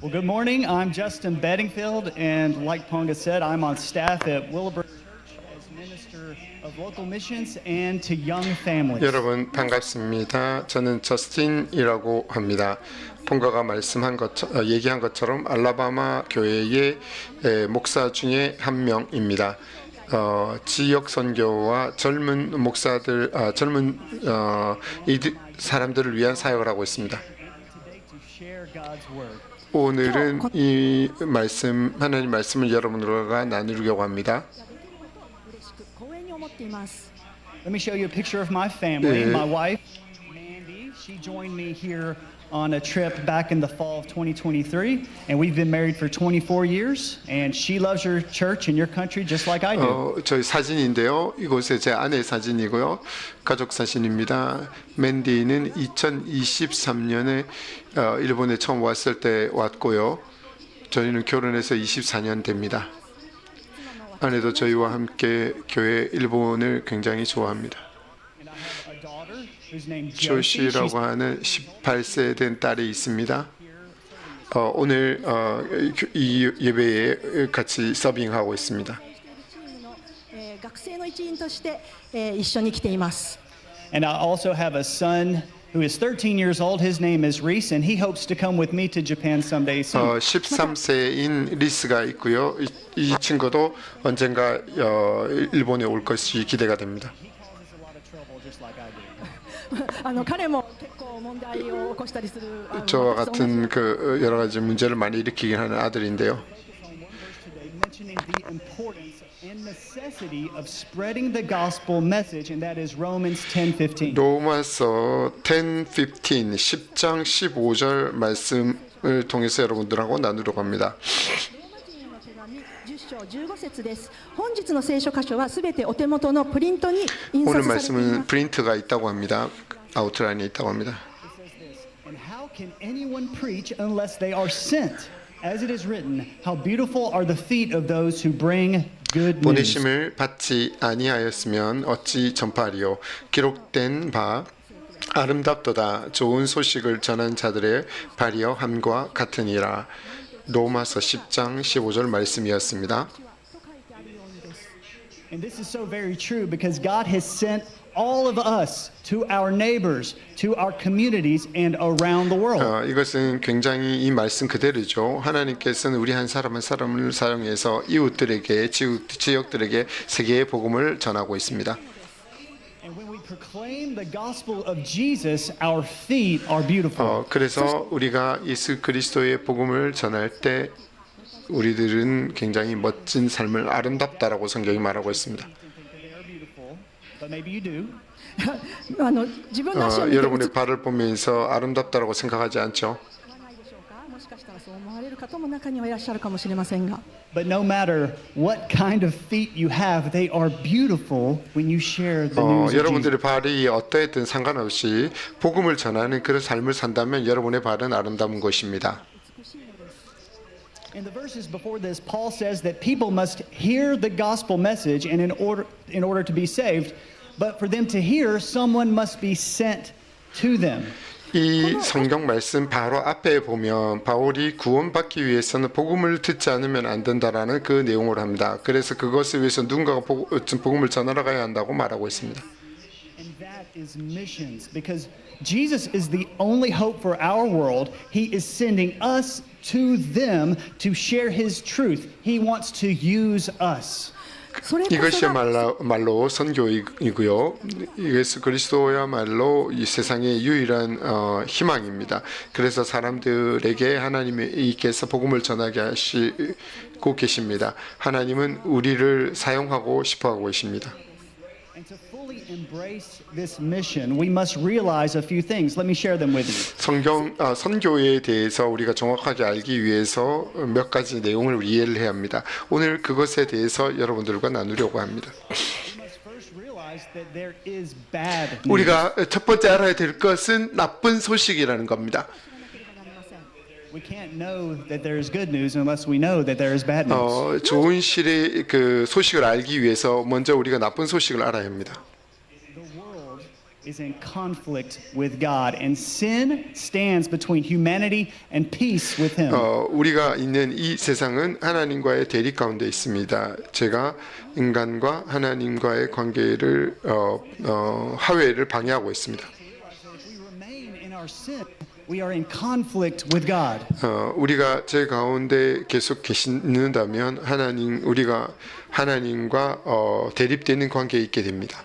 Well, good morning. I'm Justin Bedingfield, and like Ponga said, I'm on staff at Willowbrook Church as minister of local missions and to young families. 여러분 반갑습니다. 저는 저스틴이라고 합니다. 폰가가 얘기한 것처럼 알라바마 교회의 목사 중에 한 명입니다. 지역 선교와 젊은 목사들, 사람들을 위한 사역을 하고 있습니다. 오늘은 이 말씀, 하나님 말씀을 여러분들과 나누려고 합니다. Let me show you a picture of my family. My wife, Mandy, she joined me here on a trip back in the fall of 2023, and we've been married for 24 years, and she loves your church and your country just like I do. 저희 사진인데요. 이곳에 제 아내 사진이고요. 가족 사진입니다. 맨디는 2023년에 일본에 처음 왔을 때 왔고요. 저희는 결혼해서 24년 됩니다. 아내도 저희와 함께 교회 일본을 굉장히 좋아합니다. 조시라고 하는 18세 된 딸이 있습니다. 오늘 이 예배에 같이 서빙하고 있습니다. And I also have a son who is 13 years old. His name is Reese, and he hopes to come with me to Japan someday soon. 13세인 리스가 있고요. 이 친구도 언젠가 일본에 올 것이 기대가 됩니다. 저와 같은 그 여러 가지 문제를 많이 일으키긴 하는 아들인데요. 로마서 10:15 10장 15절 말씀을 통해서 여러분들하고 나누려고 합니다. 오늘 말씀은 프린트가 있다고 합니다. 아웃라인에 있다고 합니다. And how can anyone preach unless they are sent? As it is written, how beautiful are the feet of those who bring good news. 보내심을 받지 아니하였으면 어찌 전파하리요. 기록된 바 아름답도다 좋은 소식을 전한 자들의 발이여 함과 같으니라. 로마서 10장 15절 말씀이었습니다. And this is so very true because God has sent all of us to our neighbors, to our communities, and around the world. 이것은 굉장히 이 말씀 그대로죠. 하나님께서는 우리 한 사람 한 사람을 사용해서 이웃들에게, 지역들에게 세계의 복음을 전하고 있습니다. And when we proclaim the gospel of Jesus, our feet are beautiful. 그래서 우리가 예수 그리스도의 복음을 전할 때 우리들은 굉장히 멋진 삶을 아름답다라고 성경이 말하고 있습니다. But maybe you do. 여러분의 발을 보면서 아름답다라고 생각하지 않죠? But no matter what kind of feet you have, they are beautiful when you share the news of 여러분들의 Jesus. 발이 어떠했든 상관없이 복음을 전하는 그런 삶을 산다면 여러분의 발은 아름다운 것입니다. In the verses before this, Paul says that people must hear the gospel message, and in order to be saved, but for them to hear, someone must be sent to them. 이 성경 말씀 바로 앞에 보면 바울이 구원받기 위해서는 복음을 듣지 않으면 안 된다라는 그 내용을 합니다. 그래서 그것을 위해서 누군가가 복음을 전하러 가야 한다고 말하고 있습니다. And that is missions, because Jesus is the only hope for our world. He is sending us to them to share His truth. He wants to use us. 이것이야말로 선교이고요. 예수 그리스도야말로 이 세상의 유일한 희망입니다. 그래서 사람들에게 하나님께서 복음을 전하게 하시고 계십니다. 하나님은 우리를 사용하고 싶어하고 계십니다. And to fully embrace this mission, we must realize a few things. Let me share them with you. 선교에 대해서 우리가 정확하게 알기 위해서 몇 가지 내용을 이해를 해야 합니다. 오늘 그것에 대해서 여러분들과 나누려고 합니다. We must first realize that there is bad news. 우리가 첫 번째 알아야 될 것은 나쁜 소식이라는 겁니다. We can't know that there is good news unless we know that there is bad news. 좋은 그 소식을 알기 위해서 먼저 우리가 나쁜 소식을 알아야 합니다. The world is in conflict with God, and sin stands between humanity and peace with Him. 우리가 있는 이 세상은 하나님과의 대립 가운데 있습니다. 제가 인간과 하나님과의 관계를 화해를 방해하고 있습니다. If we remain in our sin, we are in conflict with God. 우리가 제 가운데 계속 계신다면 우리가 하나님과 대립되는 관계에 있게 됩니다.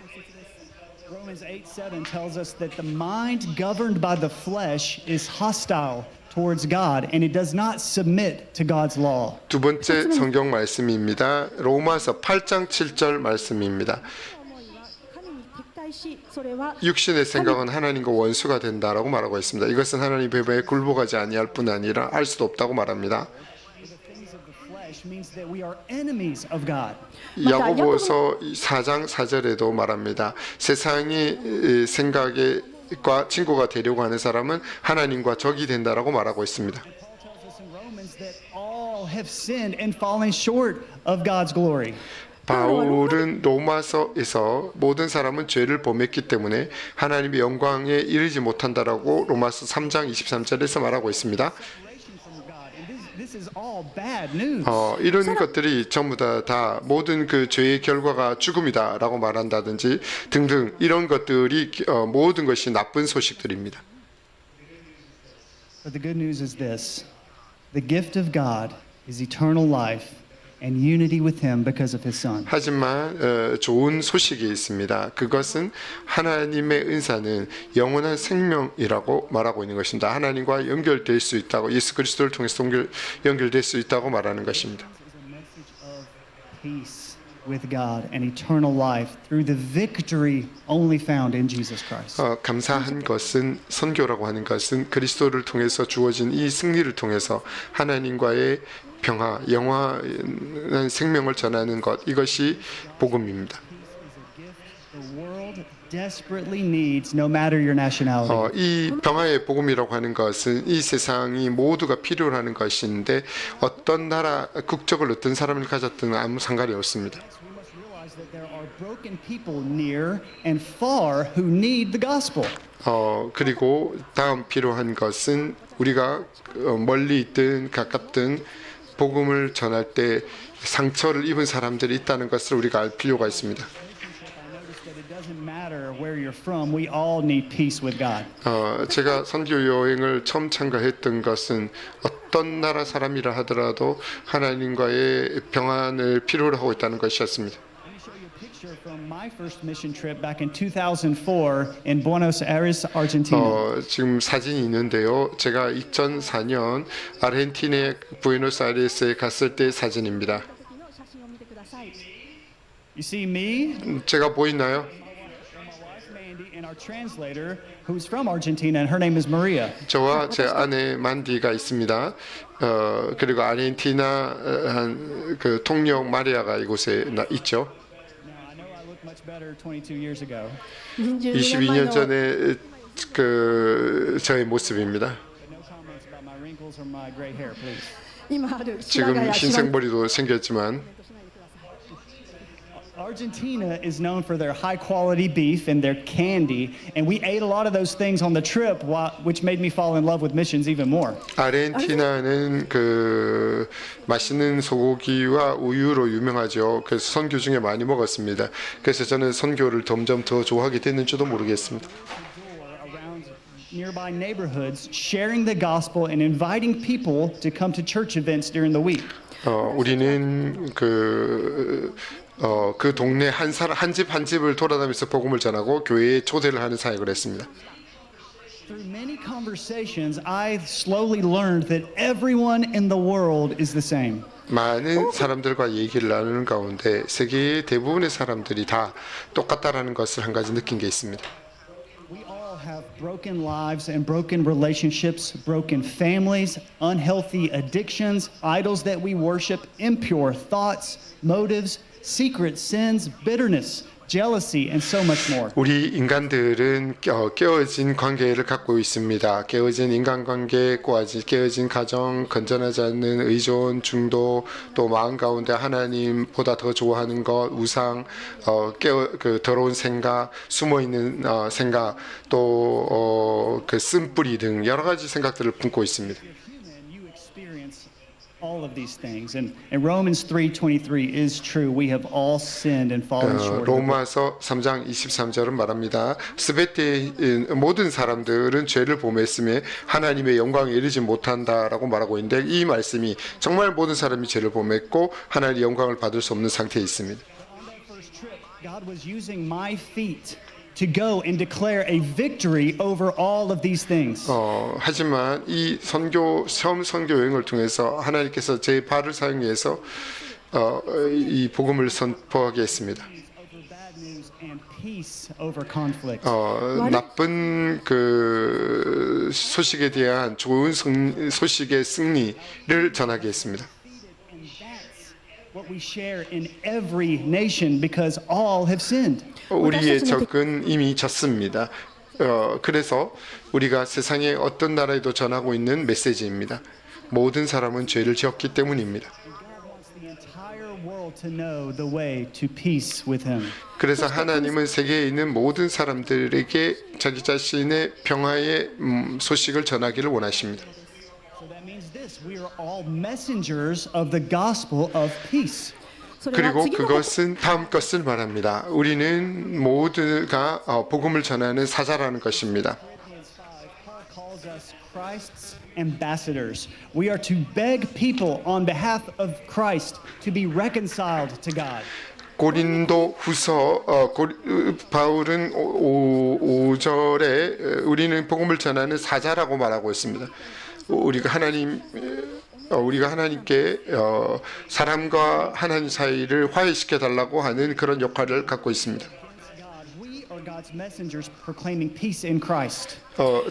Romans 8:7 tells us that the mind governed by the flesh is hostile towards God, and it does not submit to God's law. 두 번째 성경 말씀입니다. 로마서 8장 7절 말씀입니다. 思いは神に敵対し、それは 육신의 생각은 하나님과 원수가 된다라고 말하고 있습니다. 이것은 하나님 배배에 굴복하지 아니할 뿐 아니라 알 수도 없다고 말합니다. The things of the flesh means that we are enemies of God. 야고보서 4장 4절에도 말합니다. 세상의 생각과 친구가 되려고 하는 사람은 하나님과 적이 된다라고 말하고 있습니다. Paul tells us in Romans that all have sinned and fallen short of God's glory. 바울은 로마서에서 모든 사람은 죄를 범했기 때문에 하나님의 영광에 이르지 못한다라고 로마서 3장 23절에서 말하고 있습니다. Separation from God. And this is all bad news. 이런 것들이 전부 다 모든 그 죄의 결과가 죽음이다라고 말한다든지 등등 이런 것들이 모든 것이 나쁜 소식들입니다. But the good news is this. The gift of God is eternal life and unity with Him because of His Son. 하지만 좋은 소식이 있습니다. 그것은 하나님의 은사는 영원한 생명이라고 말하고 있는 것입니다. 하나님과 연결될 수 있다고 예수 그리스도를 통해서 연결될 수 있다고 말하는 것입니다. It's a message of peace with God and eternal life through the victory only found in Jesus Christ. 감사한 것은 선교라고 하는 것은 그리스도를 통해서 주어진 이 승리를 통해서 하나님과의 평화, 영원한 생명을 전하는 것 이것이 복음입니다. The world desperately needs, no matter your nationality. 이 평화의 복음이라고 하는 것은 이 세상이 모두가 필요로 하는 것인데 어떤 나라 국적을 어떤 사람을 가졌든 아무 상관이 없습니다. We must realize that there are broken people near and far who need the gospel. 그리고 다음 필요한 것은 우리가 멀리 있든 가깝든 복음을 전할 때 상처를 입은 사람들이 있다는 것을 우리가 알 필요가 있습니다. I noticed that it doesn't matter where you're from. We all need peace with God. 제가 선교 여행을 처음 참가했던 것은 어떤 나라 사람이라 하더라도 하나님과의 평안을 필요로 하고 있다는 것이었습니다. Let me show you a picture from my first mission trip back in 2004 in Buenos Aires, Argentina. 지금 사진이 있는데요. 제가 2004년 아르헨티나의 부에노스아이레스에 갔을 때 사진입니다. 時の写真を見てください。 You see me, 제가 보이나요? my wife Mandy, and our translator, who's from Argentina, and her name is Maria. 저와 제 아내 만디가 있습니다. 그리고 아르헨티나 그 통역 마리아가 이곳에 있죠. Now, I know I look much better 22 years ago, 22년 전에 그 저의 모습입니다. but no comments about my wrinkles or my gray hair, please. 今ある白지금 髪や 흰색 머리도 생겼지만 Argentina is known for their high quality beef and their candy, and we ate a lot of those things on the trip, which made me fall in love with missions even more. 아르헨티나는 그 맛있는 소고기와 우유로 유명하죠. 그래서 선교 중에 많이 먹었습니다. 그래서 저는 선교를 점점 더 좋아하게 됐는지도 모르겠습니다. Around nearby neighborhoods, sharing the gospel and inviting people to come to church events during the week. 우리는 그 동네 한 집 한 집을 돌아다니면서 복음을 전하고 교회에 초대를 하는 사역을 했습니다. Through many conversations, I slowly learned that everyone in the world is the same. 많은 사람들과 얘기를 나누는 가운데 세계의 대부분의 사람들이 다 똑같다라는 것을 한 가지 느낀 게 있습니다. We all have broken lives and broken relationships, broken families, unhealthy addictions, idols that we worship, impure thoughts, motives, secret sins, bitterness, jealousy, and so much more. 우리 인간들은 깨어진 관계를 갖고 있습니다. 깨어진 인간관계, 깨어진 가정, 건전하지 않는 의존, 중도, 또 마음 가운데 하나님보다 더 좋아하는 것, 우상, 그 더러운 생각, 숨어 있는 생각, 또 그 쓴뿌리 등 여러 가지 생각들을 품고 있습니다. Human, you experience all of these things, and Romans 3:23 is true. We have all sinned and fallen short. of the 로마서 3장 23절은 말합니다. 스베테의 모든 사람들은 죄를 범했음에 하나님의 영광에 이르지 못한다라고 말하고 있는데 이 말씀이 정말 모든 사람이 죄를 범했고 하나님의 영광을 받을 수 없는 상태에 있습니다. On that first trip, God was using my feet to go and declare a victory over all of these things. 하지만 이 처음 선교 여행을 통해서 하나님께서 제 발을 사용해서 이 복음을 선포하게 했습니다. Over bad news and peace over conflict. 나쁜 그 소식에 대한 좋은 소식의 승리를 전하게 했습니다. And that's what we share in every nation because all have sinned. 우리의 적은 이미 졌습니다. 그래서 우리가 세상의 어떤 나라에도 전하고 있는 메시지입니다. 모든 사람은 죄를 지었기 때문입니다. God wants the entire world to know the way to peace with Him. 그래서 하나님은 세계에 있는 모든 사람들에게 자기 자신의 평화의 소식을 전하기를 원하십니다. So that means this: we are all messengers of the gospel of peace. それは 그리고 次の 그것은 다음 것을 말합니다. 우리는 모두가 복음을 전하는 사자라는 것입니다. Philippians 5, Paul calls us Christ's ambassadors. We are to beg people on behalf of Christ to be reconciled to God. 고린도 후서 바울은 5절에 우리는 복음을 전하는 사자라고 말하고 있습니다. 우리가 하나님께 사람과 하나님 사이를 화해시켜 달라고 하는 그런 역할을 갖고 있습니다. God, we are God's messengers proclaiming peace in Christ.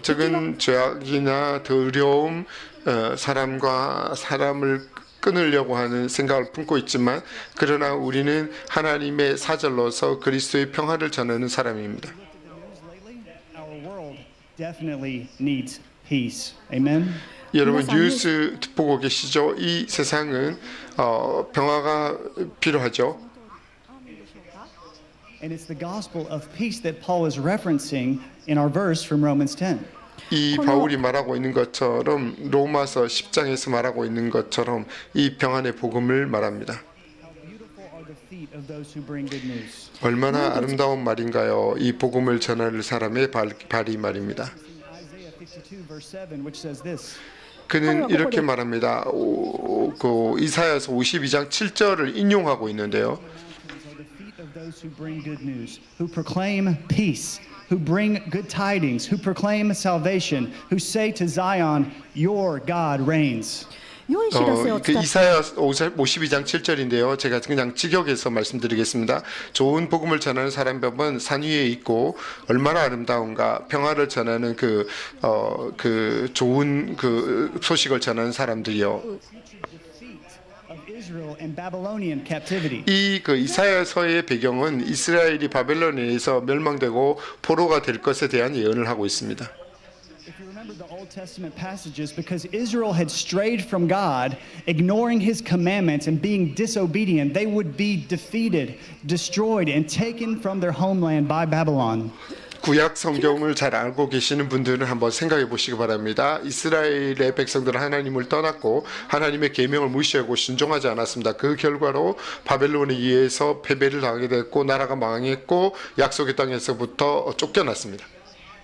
적은 죄악이나 더러움, 사람과 사람을 끊으려고 하는 생각을 품고 있지만 그러나 우리는 하나님의 사절로서 그리스도의 평화를 전하는 사람입니다. Our world definitely needs peace. Amen. 여러분 뉴스 보고 계시죠? 이 세상은 평화가 필요하죠. And it's the gospel of peace that Paul is referencing in our verse from Romans 10. 이 바울이 말하고 있는 것처럼 로마서 10장에서 말하고 있는 것처럼 이 평안의 복음을 말합니다. How beautiful are the feet of those who bring good news. 얼마나 아름다운 말인가요? 이 복음을 전할 사람의 발이 말입니다. Isaiah 52 verse 7 which says this. 그는 이렇게 말합니다. 그 이사야서 52장 7절을 인용하고 있는데요. Are the feet of those who bring good news, who proclaim peace, who bring good tidings, who proclaim salvation, who say to Zion, your God reigns. 良い知らせを그 伝え 이사야 52장 7절인데요. 제가 그냥 직역해서 말씀드리겠습니다. 좋은 복음을 전하는 사람은 산 위에 있고 얼마나 아름다운가. 평화를 전하는 그 좋은 그 소식을 전하는 사람들이요. Of Israel and Babylonian captivity. 이 그 이사야서의 배경은 이스라엘이 바벨론에서 멸망되고 포로가 될 것에 대한 예언을 하고 있습니다. If you remember the Old Testament passages, because Israel had strayed from God, ignoring His commandments and being disobedient, they would be defeated, destroyed, and taken from their homeland by Babylon. 구약 성경을 잘 알고 계시는 분들은 한번 생각해 보시기 바랍니다. 이스라엘의 백성들은 하나님을 떠났고 하나님의 계명을 무시하고 순종하지 않았습니다. 그 결과로 바벨론에 의해서 패배를 당하게 됐고 나라가 망했고 약속의 땅에서부터 쫓겨났습니다.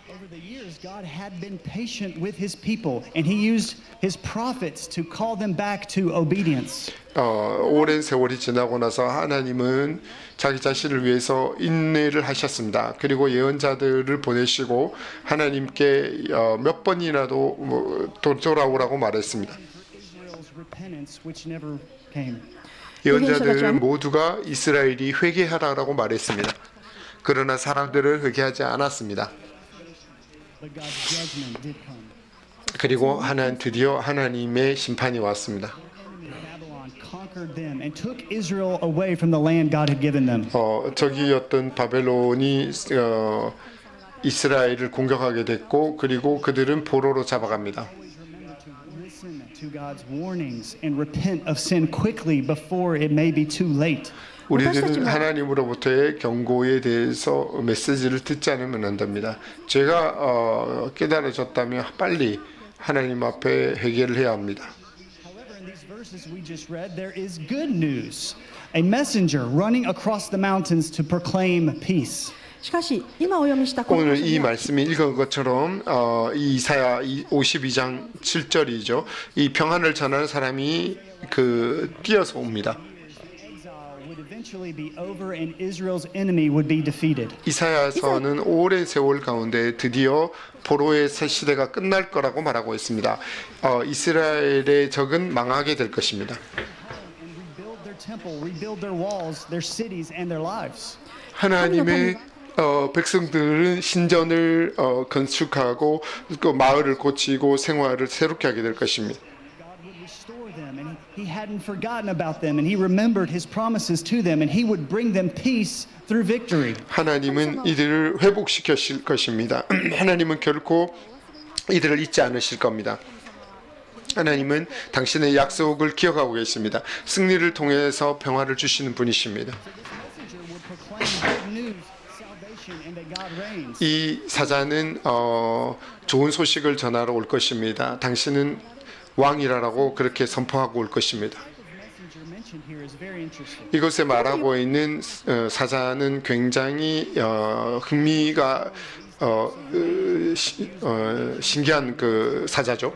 Over the years, God had been patient with His people, and He used His prophets to call them back to obedience. 오랜 세월이 지나고 나서 하나님은 자기 자신을 위해서 인내를 하셨습니다. 그리고 예언자들을 보내시고 하나님께 몇 번이나도 돌아오라고 말했습니다. Israel's repentance, which never came. 예언자들은 모두가 이스라엘이 회개하라라고 말했습니다. 그러나 사람들은 회개하지 않았습니다. But God's judgment did come. 그리고 드디어 하나님의 심판이 왔습니다. Babylon conquered them and took Israel away from the land God had given them. 저기 어떤 바벨론이 이스라엘을 공격하게 됐고 그리고 그들은 포로로 잡아갑니다. Listen to God's warnings and repent of sin quickly before it may be too late. 우리들은 하나님으로부터의 경고에 대해서 메시지를 듣지 않으면 안 됩니다. 죄가 깨달아졌다면 빨리 하나님 앞에 회개를 해야 합니다. However, in these verses we just read, there is good news. A messenger running across the mountains to proclaim peace. しかし今お読みしたこの 오늘 箇所 이 には 말씀이 읽은 것처럼 이 이사야 52장 7절이죠. 이 평안을 전하는 사람이 뛰어서 옵니다. Exile would eventually be over and Israel's enemy would be defeated. 이사야서는 오랜 세월 가운데 드디어 포로의 새 시대가 끝날 거라고 말하고 있습니다. 이스라엘의 적은 망하게 될 것입니다. And rebuild their temple, rebuild their walls, their cities and their lives. 하나님의 백성들은 신전을 건축하고 그 마을을 고치고 생활을 새롭게 하게 될 것입니다. God would restore them and he hadn't forgotten about them and he remembered his promises to them and he would bring them peace through victory. 하나님은 이들을 회복시키실 것입니다. 하나님은 결코 이들을 잊지 않으실 겁니다. 하나님은 당신의 약속을 기억하고 계십니다. 승리를 통해서 평화를 주시는 분이십니다. Messenger would proclaim good news, salvation and that God reigns. 이 사자는 좋은 소식을 전하러 올 것입니다. 당신은 왕이라고 그렇게 선포하고 올 것입니다. Messenger mentioned here is very interesting. 이것에 말하고 있는 사자는 굉장히 흥미가 신기한 그 사자죠.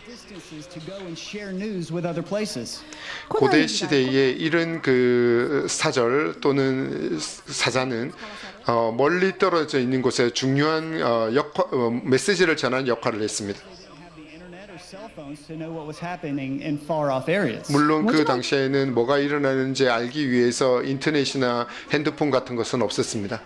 Distances to go and share news with other places. 고대 시대에 이런 그 사절 또는 사자는 멀리 떨어져 있는 곳에 중요한 메시지를 전하는 역할을 했습니다. Have the internet or cell phones to know what was happening in far off areas. 물론 그 당시에는 뭐가 일어나는지 알기 위해서 인터넷이나 핸드폰 같은 것은 없었습니다.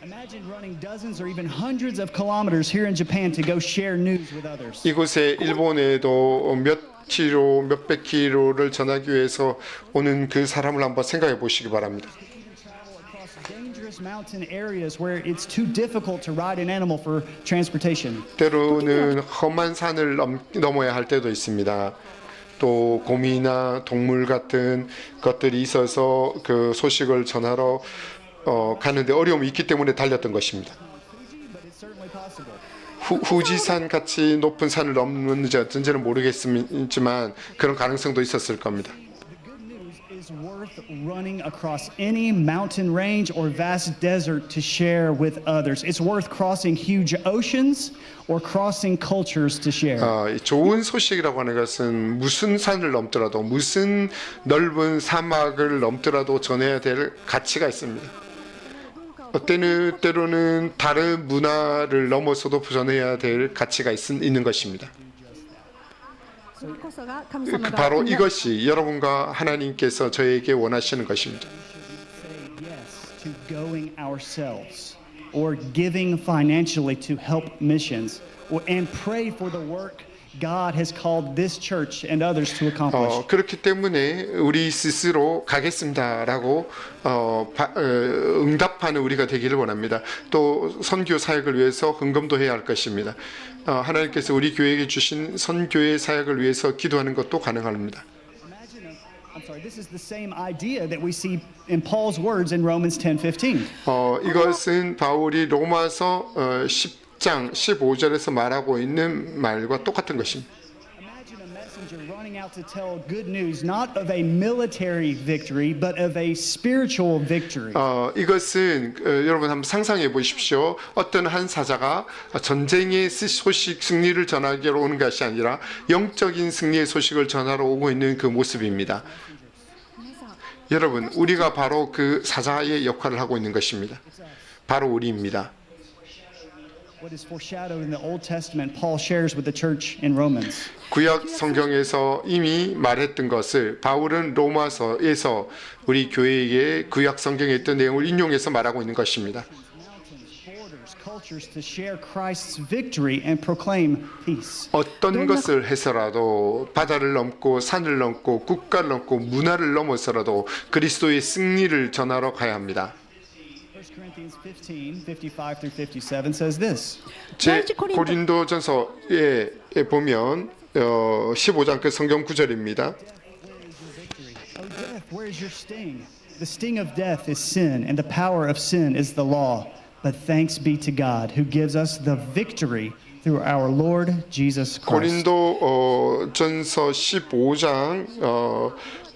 Imagine running dozens or even hundreds of kilometers here in Japan to go share news with others. 이곳에 일본에도 몇백 킬로를 전하기 위해서 오는 그 사람을 한번 생각해 보시기 바랍니다. Across dangerous mountain areas where it's too difficult to ride an animal for transportation. 때로는 험한 산을 넘어야 할 때도 있습니다. 또 곰이나 동물 같은 것들이 있어서 그 소식을 전하러 가는데 어려움이 있기 때문에 달렸던 것입니다. But it's certainly possible. 후지산 같이 높은 산을 넘는지 어쩐지는 모르겠지만 그런 가능성도 있었을 겁니다. The good news is worth running across any mountain range or vast desert to share with others. It's worth crossing huge oceans or crossing cultures to share. 좋은 소식이라고 하는 것은 무슨 산을 넘더라도 무슨 넓은 사막을 넘더라도 전해야 될 가치가 있습니다. 때로는 다른 문화를 넘어서도 전해야 될 가치가 있는 것입니다. それこそが神様が 바로 이것이 여러분과 하나님께서 저에게 원하시는 것입니다. Say yes to going ourselves or giving financially to help missions and pray for the work God has called this church and others to accomplish. 그렇기 때문에 우리 스스로 가겠습니다라고 응답하는 우리가 되기를 원합니다. 또 선교 사역을 위해서 헌금도 해야 할 것입니다. 하나님께서 우리 교회에게 주신 선교의 사역을 위해서 기도하는 것도 가능합니다. I'm sorry, this is the same idea that we see in Paul's words in Romans 10:15. 이것은 바울이 로마서 10장 15절에서 말하고 있는 말과 똑같은 것입니다. Imagine a messenger running out to tell good news, not of a military victory, but of a spiritual victory. 이것은 여러분 한번 상상해 보십시오. 어떤 한 사자가 전쟁의 소식 승리를 전하기로 오는 것이 아니라 영적인 승리의 소식을 전하러 오고 있는 그 모습입니다. 여러분, 우리가 바로 그 사자의 역할을 하고 있는 것입니다. 바로 우리입니다. What is foreshadowed in the Old Testament, Paul shares with the church in Romans. 구약 성경에서 이미 말했던 것을 바울은 로마서에서 우리 교회에게 구약 성경에 있던 내용을 인용해서 말하고 있는 것입니다. Mountains, borders, cultures to share Christ's victory and proclaim peace. 어떤 것을 해서라도 바다를 넘고 산을 넘고 국가를 넘고 문화를 넘어서라도 그리스도의 승리를 전하러 가야 합니다. 1 Corinthians 15, 55 through 57 says this. 제 고린도전서에 보면 15장 그 성경 구절입니다. O death, where is your sting? The sting of death is sin, and the power of sin is the law. But thanks be to God, who gives us the victory through our Lord Jesus Christ. 고린도 전서 15장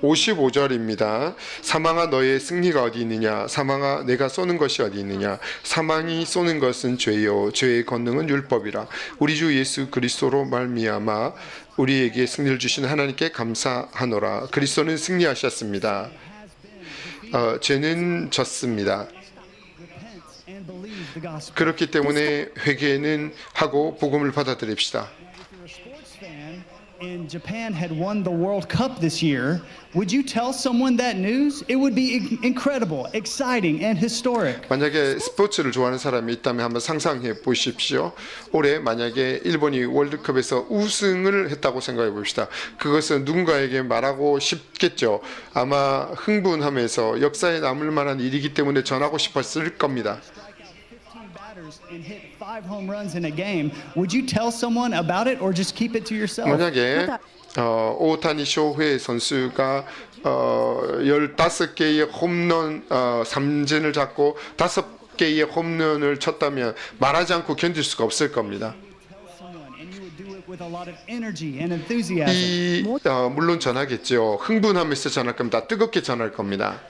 55절입니다. 사망아 너의 승리가 어디 있느냐? 사망아 내가 쏘는 것이 어디 있느냐? 사망이 쏘는 것은 죄요 죄의 권능은 율법이라. 우리 주 예수 그리스도로 말미암아 우리에게 승리를 주신 하나님께 감사하노라. 그리스도는 승리하셨습니다. 죄는 졌습니다. Repent and believe the gospel. 그렇기 때문에 회개는 하고 복음을 받아들입시다. If you're a sports fan and Japan had won the World Cup this year, would you tell someone that news? It would be incredible, exciting, and historic. 만약에 스포츠를 좋아하는 사람이 있다면 한번 상상해 보십시오. 올해 만약에 일본이 월드컵에서 우승을 했다고 생각해 봅시다. 그것은 누군가에게 말하고 싶겠죠. 아마 흥분하면서 역사에 남을 만한 일이기 때문에 전하고 싶었을 겁니다. 15 batters and hit 5 home runs in a game. Would you tell someone about it or just keep it to yourself? 만약에 오타니 쇼헤 선수가 15개의 홈런 3진을 잡고 5개의 홈런을 쳤다면 말하지 않고 견딜 수가 없을 겁니다. Someone, and you would do it with a lot of energy and enthusiasm. 이 물론 전하겠죠. 흥분하면서 전할 겁니다. 뜨겁게 전할 겁니다.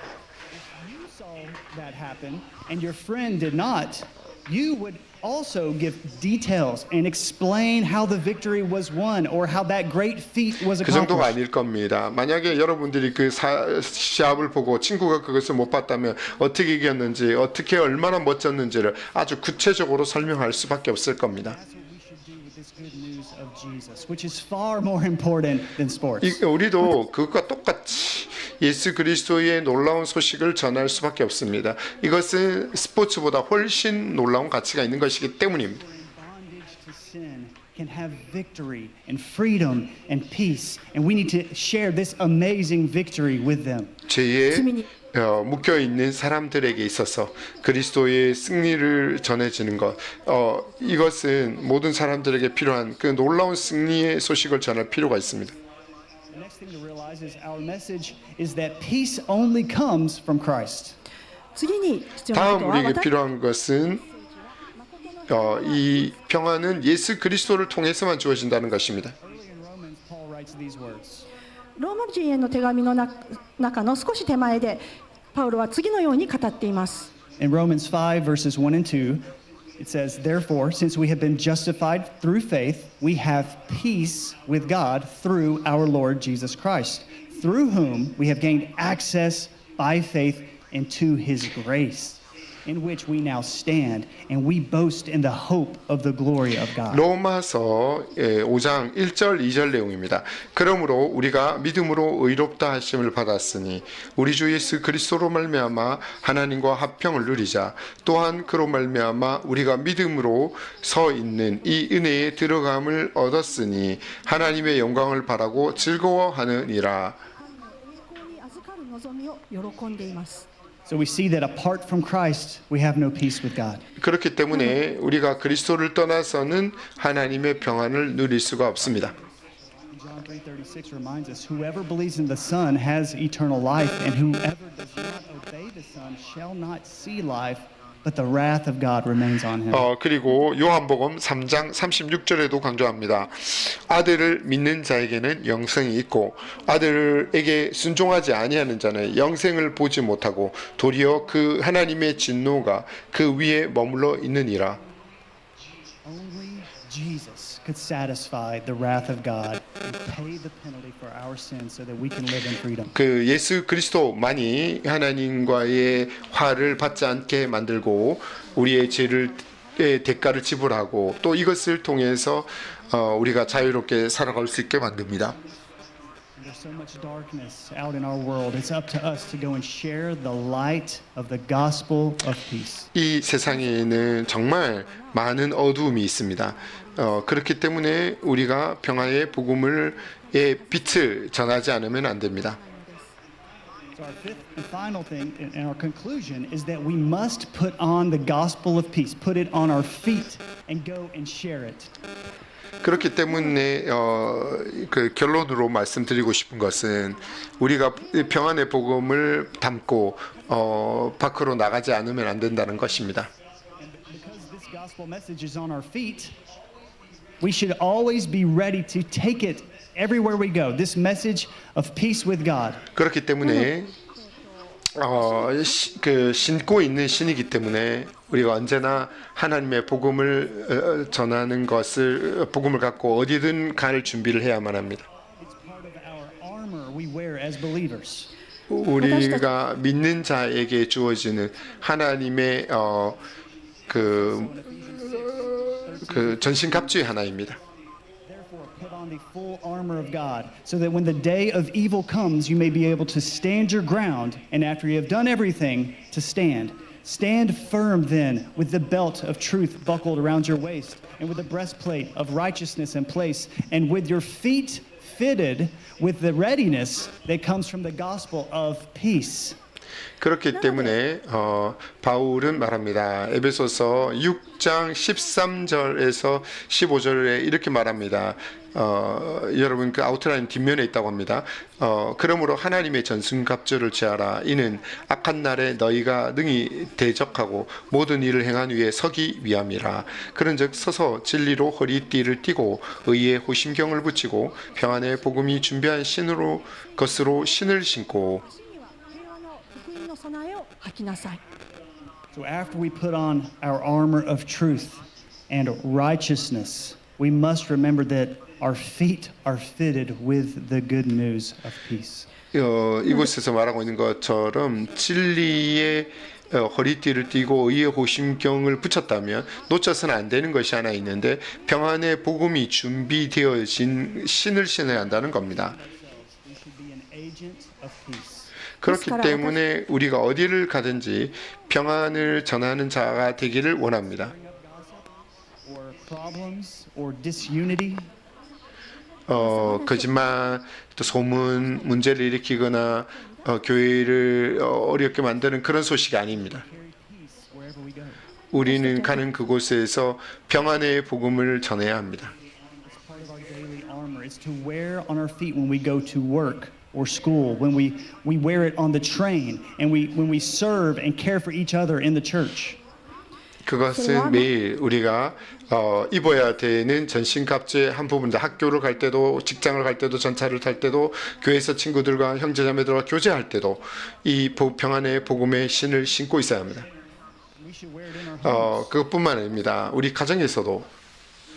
You saw that happen and your friend did not, you would also give details and explain how the victory was won or how that great feat was 그 정도가 accomplished. 아닐 겁니다. 만약에 여러분들이 그 시합을 보고 친구가 그것을 못 봤다면 어떻게 이겼는지, 어떻게 얼마나 멋졌는지를 아주 구체적으로 설명할 수밖에 없을 겁니다. That's what we should do with this good news of Jesus, which is far more important than sports. 우리도 그것과 똑같이 예수 그리스도의 놀라운 소식을 전할 수밖에 없습니다. 이것은 스포츠보다 훨씬 놀라운 가치가 있는 것이기 때문입니다. Bondage to sin can have victory and freedom and peace, and we need to share this amazing victory with them. 죄에 묶여 있는 사람들에게 있어서 그리스도의 승리를 전해지는 것, 이것은 모든 사람들에게 필요한 그 놀라운 승리의 소식을 전할 필요가 있습니다. The next thing to realize is our message is that peace only comes from Christ. 次に必要なこ 다음 とは 우리에게 私 필요한 것은 이 평안은 예수 그리스도를 통해서만 주어진다는 것입니다. Early in Romans, Paul writes these words. ローマ人への手紙の中の少し手前でパウロは次のように語っています。 In Romans 5, verses 1 and 2, it says, Therefore, since we have been justified through faith, we have peace with God through our Lord Jesus Christ, through whom we have gained access by faith into his grace, in which we now stand, and we boast in the hope of the glory of God. 로마서 5장 1절 2절 내용입니다. 그러므로 우리가 믿음으로 의롭다 하심을 받았으니 우리 주 예수 그리스도로 말미암아 하나님과 합평을 누리자. 또한 그로 말미암아 우리가 믿음으로 서 있는 이 은혜에 들어감을 얻었으니 하나님의 영광을 바라고 즐거워하느니라. 栄光に預かる望みを喜んでいます。 So we see that apart from Christ, we have no peace with God. 그렇기 때문에 우리가 그리스도를 떠나서는 하나님의 평안을 누릴 수가 없습니다. John 3:36 reminds us, whoever believes in the Son has eternal life, and whoever does not obey the Son shall not see life, but the wrath of God remains on him. 그리고 요한복음 3장 36절에도 강조합니다. 아들을 믿는 자에게는 영생이 있고 아들에게 순종하지 아니하는 자는 영생을 보지 못하고 도리어 그 하나님의 진노가 그 위에 머물러 있느니라. Only Jesus could satisfy the wrath of God and pay the penalty for our sins so that we can live in freedom. 그 예수 그리스도만이 하나님과의 화를 받지 않게 만들고 우리의 죄를 대가를 지불하고 또 이것을 통해서 우리가 자유롭게 살아갈 수 있게 만듭니다. There's so much darkness out in our world. It's up to us to go and share the light of the gospel of peace. 이 세상에는 정말 많은 어두움이 있습니다. 그렇기 때문에 우리가 평화의 복음의 빛을 전하지 않으면 안 됩니다. So our fifth and final thing, and our conclusion, is that we must put on the gospel of peace, put it on our feet, and go and share it. 그렇기 때문에 그 결론으로 말씀드리고 싶은 것은 우리가 평안의 복음을 담고 밖으로 나가지 않으면 안 된다는 것입니다. Because this gospel message is on our feet, we should always be ready to take it everywhere we go. This message of peace with God. 그렇기 때문에 그 신고 있는 신이기 때문에 우리가 언제나 하나님의 복음을 전하는 것을 복음을 갖고 어디든 갈 준비를 해야만 합니다. It's part of our armor we wear as believers. 우리가 믿는 자에게 주어지는 하나님의 그 전신갑주의 하나입니다. Therefore, put on the full armor of God, so that when the day of evil comes, you may be able to stand your ground, and after you have done everything, to stand. Stand firm then, with the belt of truth buckled around your waist, and with the breastplate of righteousness in place, and with your feet fitted with the readiness that comes from the gospel of peace. 그렇기 때문에 바울은 말합니다. 에베소서 6장 13절에서 15절에 이렇게 말합니다. 여러분 그 아우트라인 뒷면에 있다고 합니다. 그러므로 하나님의 전승갑주를 취하라. 이는 악한 날에 너희가 능히 대적하고 모든 일을 행한 위에 서기 위함이라. 그런즉 서서 진리로 허리띠를 띠고 의의 호심경을 붙이고 평안의 복음이 준비한 것으로 신을 신고. So after we put on our armor of truth and righteousness, we must remember that our feet are fitted with the good news of peace. 이곳에서 말하고 있는 것처럼 진리의 허리띠를 띠고 의의 호심경을 붙였다면 놓쳐서는 안 되는 것이 하나 있는데 평안의 복음이 준비되어진 신을 신어야 한다는 겁니다. We should be an agent of peace. 그렇기 때문에 우리가 어디를 가든지 평안을 전하는 자가 되기를 원합니다. Or problems or disunity. 거짓말, 또 소문, 문제를 일으키거나 교회를 어렵게 만드는 그런 소식이 아닙니다. Carry peace wherever we go. 우리는 가는 그곳에서 평안의 복음을 전해야 합니다. It's part of our daily armor. It's to wear on our feet when we go to work or school, when we wear it on the train, and when we serve and care for each other in the church. 그것은 매일 우리가 입어야 되는 전신갑주의 한 부분입니다. 학교를 갈 때도, 직장을 갈 때도, 전차를 탈 때도, 교회에서 친구들과 형제자매들과 교제할 때도 이 평안의 복음의 신을 신고 있어야 합니다. We should wear it in our homes. 그것뿐만 아닙니다. 우리 가정에서도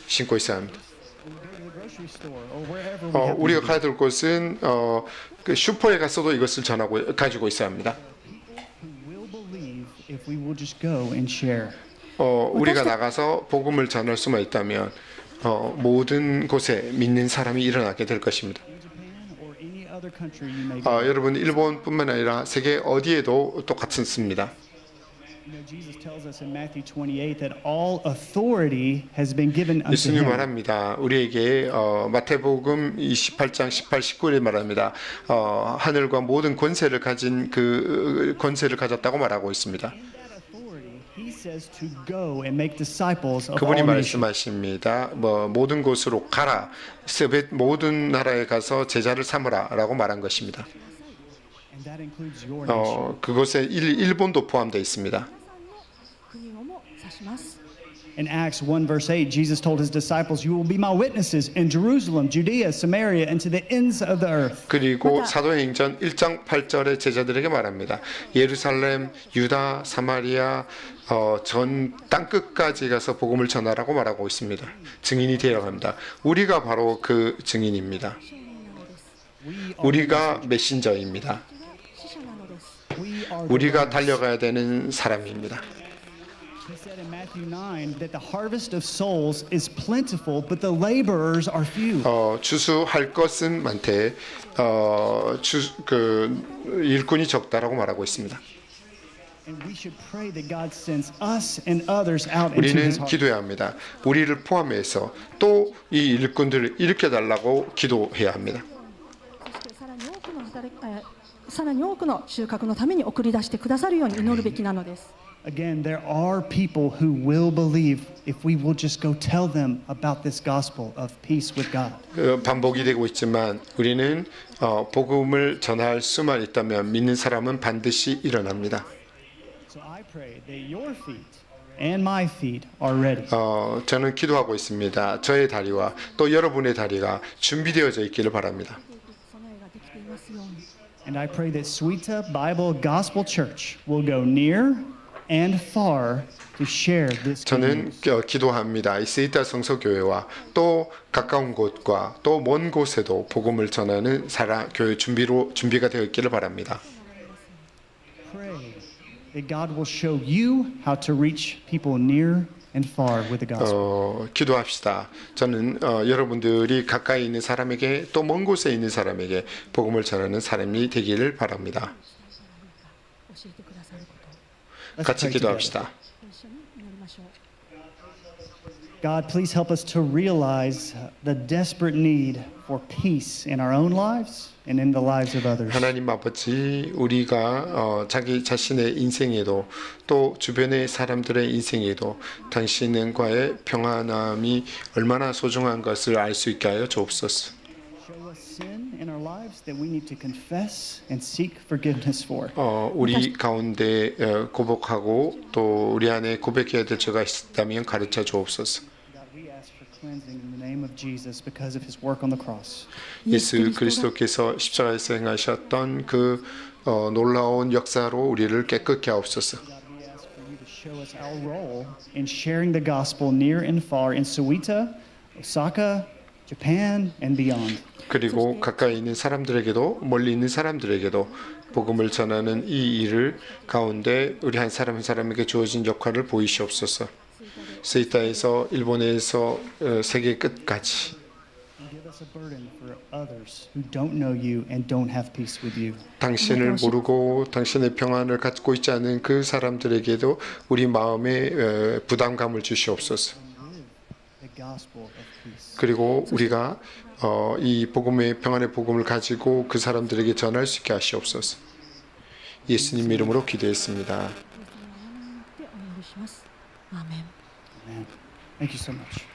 신고 있어야 합니다. When we go to the grocery store or wherever we have 우리가 가야 될 곳은 그 슈퍼에 가서도 이것을 가지고 있어야 합니다. who will believe if we will just go and share. 우리가 나가서 복음을 전할 수만 있다면 모든 곳에 믿는 사람이 일어나게 될 것입니다. In Japan or any other country you may go. 여러분 일본뿐만 아니라 세계 어디에도 똑같습니다. You know, Jesus tells us in Matthew 28 that all authority has been given unto 예수님 him. 말합니다. 우리에게 마태복음 28장 18, 19에 말합니다. 하늘과 모든 권세를 가진 그 권세를 가졌다고 말하고 있습니다. In that authority, he says to go and make disciples of 그분이 all nations. 말씀하십니다. 모든 곳으로 가라. 모든 나라에 가서 제자를 삼으라라고 말한 것입니다. And that includes your nation. 그곳에 일본도 포함되어 있습니다. In Acts 1 verse 8, Jesus told his disciples, "You will be my witnesses in Jerusalem, Judea, Samaria, and to the ends of the earth." 그리고 사도행전 1장 8절에 제자들에게 말합니다. 예루살렘, 유다, 사마리아 전 땅끝까지 가서 복음을 전하라고 말하고 있습니다. 증인이 되어 갑니다. 우리가 바로 그 증인입니다. 우리가 메신저입니다. We are the 우리가 ones. 달려가야 되는 사람입니다. He said in Matthew 9 that the harvest of souls is plentiful, but the laborers are few. 추수할 것은 많되 일꾼이 적다라고 말하고 있습니다. And we should pray that God sends us and others out into 우리는 His harvest. 기도해야 합니다. 우리를 포함해서 또 이 일꾼들을 일으켜 달라고 기도해야 합니다. そしてさらに多くの収穫のために送り出してくださるように祈るべきなのです。 Again, there are people who will believe if we will just go tell them about this gospel of peace with God. 반복이 되고 있지만 우리는 복음을 전할 수만 있다면 믿는 사람은 반드시 일어납니다. So I pray that your feet and my feet are ready. 저는 기도하고 있습니다. 저의 다리와 또 여러분의 다리가 준비되어져 있기를 바랍니다. 備えができていますように。 And I pray that Suita Bible Gospel Church will go near and far to share this good 저는 news. 기도합니다. 이스이타 성서교회와 또 가까운 곳과 또 먼 곳에도 복음을 전하는 교회 준비가 되어 있기를 바랍니다. Pray that God will show you how to reach people near and far with the gospel. 기도합시다. 저는 여러분들이 가까이 있는 사람에게 또 먼 곳에 있는 사람에게 복음을 전하는 사람이 되기를 바랍니다. 教えてくださることを Let's 같이 pray together. 기도합시다. 一緒に祈りましょう。 God, please help us to realize the desperate need for peace in our own lives and in the lives of others. 하나님 아버지, 우리가 자기 자신의 인생에도 또 주변의 사람들의 인생에도 당신과의 평안함이 얼마나 소중한 것을 알 수 있게 하여 주옵소서. Show us sin in our lives that we need to confess and seek forgiveness for. 우리 가운데 고백하고 또 우리 안에 고백해야 될 죄가 있다면 가르쳐 주옵소서. God, we ask for cleansing in the name of Jesus because of His work on the cross. 예수 그리스도께서 십자가에서 행하셨던 그 놀라운 역사로 우리를 깨끗게 하옵소서. God, we ask for you to show us our role in sharing the gospel near and far in Suita, Osaka, Japan, and beyond. 그리고 가까이 있는 사람들에게도 멀리 있는 사람들에게도 복음을 전하는 이 일을 가운데 우리 한 사람 한 사람에게 주어진 역할을 보이시옵소서. 스이타에서 일본에서 세계 끝까지 Give us a burden for others who don't know you and don't have peace with you. 당신을 모르고 당신의 평안을 갖고 있지 않은 그 사람들에게도 우리 마음에 부담감을 주시옵소서. The gospel of peace. 그리고 우리가 이 복음의 평안의 복음을 가지고 그 사람들에게 전할 수 있게 하시옵소서. 예수님 이름으로 기도했습니다. お祈りします。アーメン。 Amen. Thank you so much.